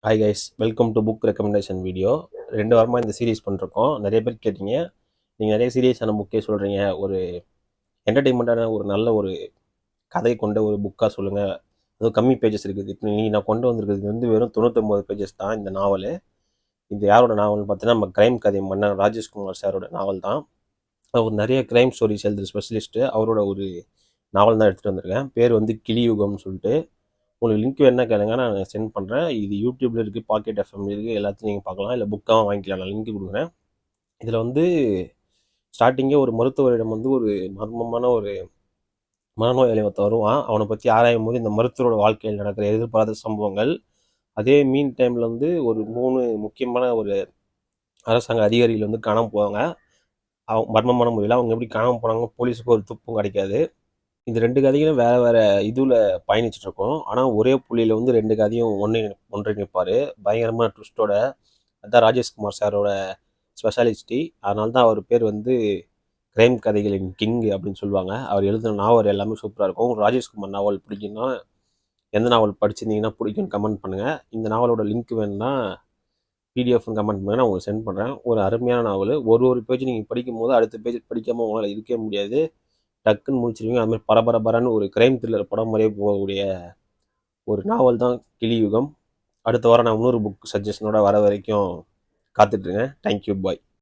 Hi guys, welcome to book recommendation video. 2 வாரமாக இந்த series பண்ணிருக்கோம். நிறைய பேர் கேட்டீங்க, நீங்கள் நிறைய சீரியஸான புக்கே சொல்கிறீங்க, ஒரு என்டர்டெயின்மெண்ட்டான ஒரு நல்ல ஒரு கதை கொண்ட ஒரு புக்காக சொல்லுங்கள், அதுவும் கம்மி பேஜஸ் இருக்குது. இப்போ நான் கொண்டு வந்திருக்கிறது வந்து வெறும் 99 பேஜஸ் தான் இந்த நாவல். இது யாரோட நாவல்னு பார்த்தீங்கன்னா, நம்ம கிரைம் கதை மன்னர் ராஜேஷ்குமார் சாரோட நாவல் தான். அவர் நிறைய கிரைம் ஸ்டோரிஸ் எழுதுகிற ஸ்பெஷலிஸ்ட்டு. அவரோட ஒரு நாவல் தான் எடுத்துகிட்டு வந்திருக்கேன். பேர் வந்து கிளியுகம்னு சொல்லிட்டு. உங்களுக்கு லிங்க் வேணா கேளுங்க, நான் சென்ட் பண்ணுறேன். இது யூடியூப்ல இருக்குது, பாக்கெட் எஃப்எம் இருக்குது, எல்லாத்தையும் நீங்கள் பார்க்கலாம். இல்லை புக்காக வாங்கிக்கலாம், நான் லிங்க் கொடுக்குறேன். இதில் வந்து ஸ்டார்டிங்கே ஒரு மருத்துவரிடம் வந்து ஒரு மர்மமான ஒரு மனநோயாளி ஒருத்தன் வருவான். அவனை பற்றி ஆராயும் போது இந்த மருத்துவரோட வாழ்க்கையில் நடக்கிற எதிர்பாராத சம்பவங்கள், அதே மீன் டைமில் வந்து ஒரு 3 முக்கியமான ஒரு அரசாங்க அதிகாரிகள் வந்து காணாமல் போவாங்க. அவங்க மர்மமான முறையில் அவங்க எப்படி காணாமல் போனாங்க, போலீஸுக்கு ஒரு துப்பும் கிடைக்காது. இந்த 2 கதைகளும் வேறு வேறு இதில் பயணிச்சுட்ருக்கோம். ஆனால் ஒரே புள்ளியில் வந்து 2 கதையும் ஒன்றிணைப்பார் பயங்கரமான ட்விஸ்ட்டோட. அதுதான் ராஜேஷ்குமார் சாரோட ஸ்பெஷாலிஸ்டி. அதனால தான் அவர் பேர் வந்து கிரைம் கதைகளின் கிங் அப்படின்னு சொல்லுவாங்க. அவர் எழுதின நாவல் எல்லாமே சூப்பராக இருக்கும். ராஜேஷ்குமார் நாவல் பிடிக்குன்னா, எந்த நாவல் படிச்சிருந்தீங்கன்னா பிடிக்கும்னு கமெண்ட் பண்ணுங்கள். இந்த நாவலோட லிங்க் வேணுன்னா பிடிஎஃப்னு கமெண்ட் பண்ணுங்கள், நான் உங்களுக்கு சென்ட் பண்ணுறேன். ஒரு அருமையான நாவல். ஒரு பேஜ் நீங்கள் படிக்கும் போது அடுத்த பேஜ் படிக்காமல் உங்களால் இருக்கவே முடியாது. டக்குன்னு முடிச்சிருவீங்க. அதுமாதிரி பரபரன்னு ஒரு கிரைம் த்ரில்லர் படம் மாதிரியே போகக்கூடிய ஒரு நாவல் தான் கிளியுகம். அடுத்த வாரம் நான் இன்னொரு புக் சஜஷனோட வர வரைக்கும் காத்துட்ருங்க. தேங்க்யூ, பாய்.